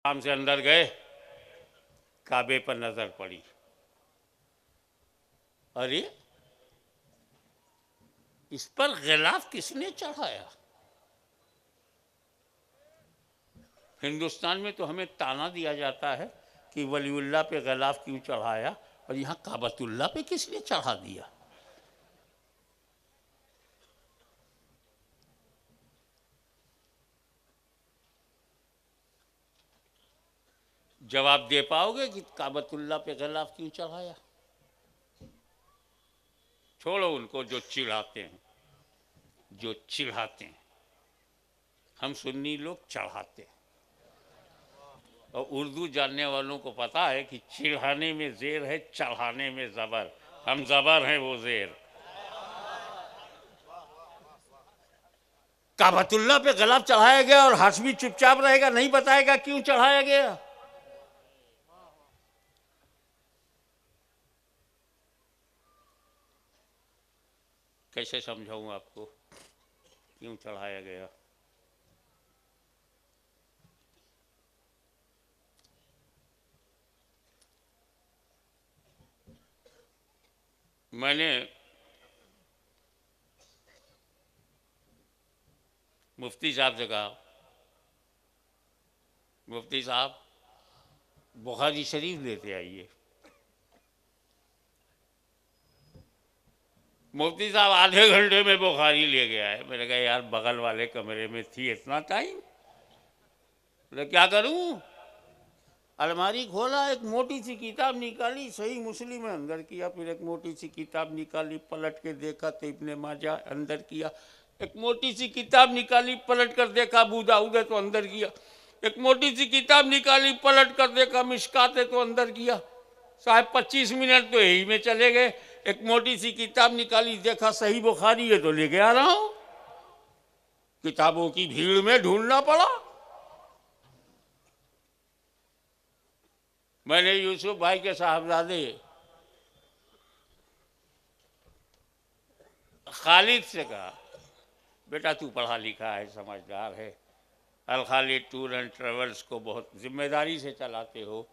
आराम से अंदर गए, काबे पर नजर पड़ी, अरे इस पर गिलाफ किसने चढ़ाया? हिंदुस्तान में तो हमें ताना दिया जाता है कि वलीउल्लाह पे गिलाफ क्यों चढ़ाया, और यहाँ काबतुल्लाह पे किसने चढ़ा दिया? जवाब दे पाओगे कि काबतुल्लाह पे गिलाफ क्यों चढ़ाया? छोड़ो उनको जो चिढ़ाते हैं, जो चिढ़ाते हैं। हम सुन्नी लोग चढ़ाते हैं, और उर्दू जानने वालों को पता है कि चिढ़ाने में जेर है, चढ़ाने में जबर। हम जबर हैं, वो जेर। काबतुल्लाह पे गिलाफ चढ़ाया गया और हाशमी चुपचाप रहेगा, नहीं बताएगा क्यों चढ़ाया गया? कैसे समझाऊं आपको क्यों चढ़ाया गया? मैंने मुफ्ती साहब से कहा, मुफ्ती साहब बुखारी शरीफ लेते आइए। मुफ्ती साहब आधे घंटे में बुखारी ले गया है। मैंने कहा यार बगल वाले कमरे में थी, इतना टाइम? बोले क्या करूं? अलमारी खोला, एक मोटी सी किताब निकाली, सही मुस्लिम में अंदर किया, फिर एक मोटी सी किताब निकाली, पलट के देखा तो इब्ने माजा, अंदर किया। एक मोटी सी किताब निकाली, पलट कर देखा अबू दाऊद है, तो अंदर किया। एक मोटी सी किताब निकाली, पलट कर देखा मिशकात है, तो अंदर किया। साहब 25 मिनट तो यही में चले गए। एक मोटी सी किताब निकाली, देखा सही बुखारी है, तो लेके आ रहा हूं। किताबों की भीड़ में ढूंढना पड़ा। मैंने यूसुफ भाई के साहबजादे खालिद से कहा, बेटा तू पढ़ा लिखा है, समझदार है, अल खालिद टूर एंड ट्रेवल्स को बहुत जिम्मेदारी से चलाते हो,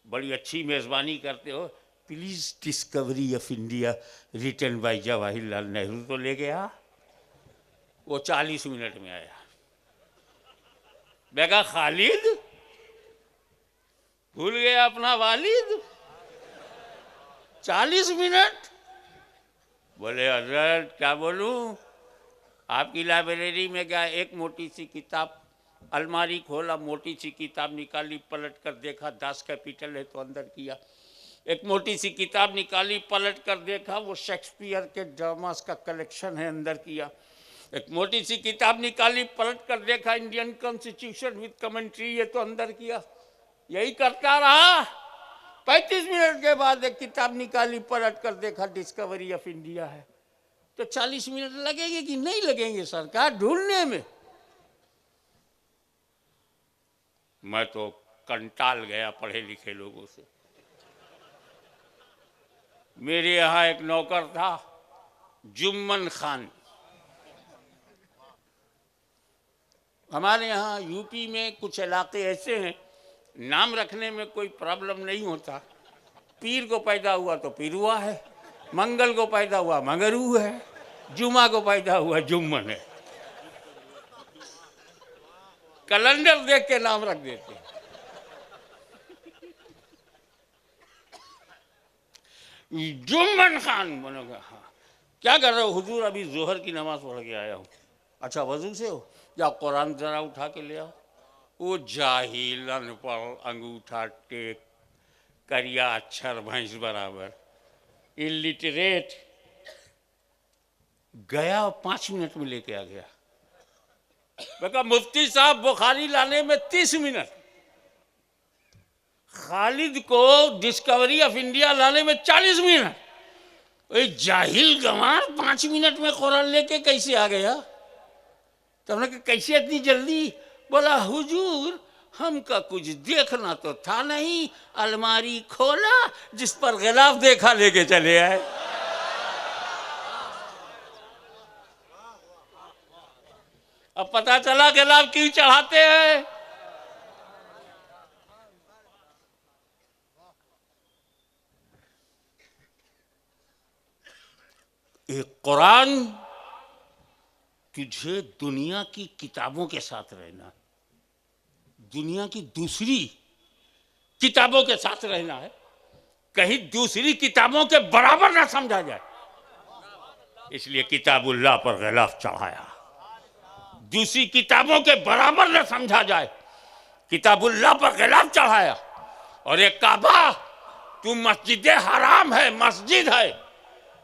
बड़ी अच्छी मेज़बानी करते हो, please Discovery of India written by Jawaharlal Nehru तो ले गया। वो 40 मिनट में आया। मैं कहा खालिद भूल गया अपना वालिद? 40 मिनट? बोले हजरत क्या बोलूं, आपकी लाइब्रेरी में गया, एक मोटी सी किताब, अलमारी खोला, मोटी सी किताब निकाली, पलट कर देखा दास कैपिटल है, तो अंदर किया। एक मोटी सी किताब निकाली, पलट कर देखा वो शेक्सपियर के ड्रामास का कलेक्शन है, अंदर किया। एक मोटी सी किताब निकाली, पलट कर देखा इंडियन कॉन्स्टिट्यूशन विद कमेंट्री है, तो अंदर किया। यही करता रहा। 35 मिनट के बाद एक किताब निकाली, पलट कर देखा डिस्कवरी ऑफ इंडिया है। तो 40 मिनट लगेंगे कि नहीं लगेंगे सरकार ढूंढने में? मैं तो कंटाल गया पढ़े लिखे लोगों से। मेरे यहाँ एक नौकर था जुम्मन खान। हमारे यहाँ यूपी में कुछ इलाके ऐसे हैं, नाम रखने में कोई प्रॉब्लम नहीं होता। पीर को पैदा हुआ तो पिरुआ है, मंगल को पैदा हुआ मगरू है, जुमा को पैदा हुआ जुम्मन है। कैलेंडर देख के नाम रख देते हैं। जुम्मन खान बनोगा। हाँ, क्या कर रहे हो? हुजूर अभी जोहर की नमाज पढ़ के आया हूँ। अच्छा वजू से हो? या कुरान जरा उठा के ले आओ। वो जाहिल अनपढ़ अंगूठा टेक करिया अक्षर भैंस बराबर इलिटरेट गया, 5 मिनट में लेके आ गया। मैं कहा मुफ्ती साहब बुखारी लाने में 30 मिनट, खालिद को डिस्कवरी ऑफ इंडिया लाने में 40 मिनट। जाहिल गंवार 5 मिनट में कुरान लेके कैसे आ गया? तो हमने कहा कैसे इतनी जल्दी? बोला हुजूर हमका कुछ देखना तो था नहीं, अलमारी खोला जिस पर गिलाफ देखा लेके चले आए। अब पता चला गिलाफ क्यों चढ़ाते हैं। एक कुरान, तुझे दुनिया की किताबों के साथ रहना, दुनिया की दूसरी किताबों के साथ रहना है, कहीं दूसरी किताबों के बराबर ना समझा जाए, इसलिए किताबुल्लाह पर गिलाफ चढ़ाया। दूसरी किताबों के बराबर न समझा जाए, किताबुल्लाह पर गिलाफ चढ़ाया। और एक काबा, तू मस्जिद हराम है, मस्जिद है,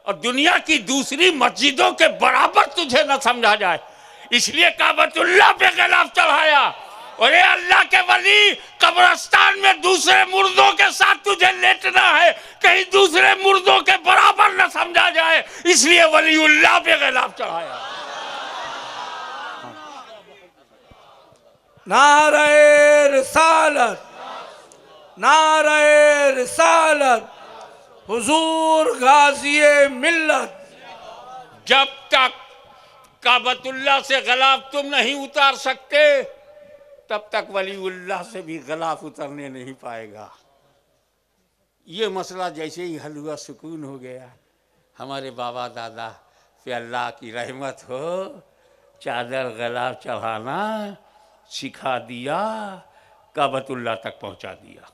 और दुनिया की दूसरी मस्जिदों के बराबर तुझे न समझा जाए, इसलिए काबतुल्लाह पे गिलाफ चढ़ाया। और ये अल्लाह के वली, कब्रिस्तान में दूसरे मुर्दों के साथ तुझे लेटना है, कहीं दूसरे मुर्दों के बराबर न समझा जाए, इसलिए वलीउल्लाह पे गिलाफ चढ़ाया। नारे रिसालत, नारे रिसालत, हुजूर गाज़िए मिल्लत। जब तक काबतुल्लाह से गिलाफ तुम नहीं उतार सकते, तब तक वलीउल्लाह से भी गिलाफ उतरने नहीं पाएगा। ये मसला जैसे ही हल हुआ, सुकून हो गया। हमारे बाबा दादा पे अल्लाह की रहमत हो, चादर गिलाफ चढ़ाना सिखा दिया, काबतुल्लाह तक पहुंचा दिया।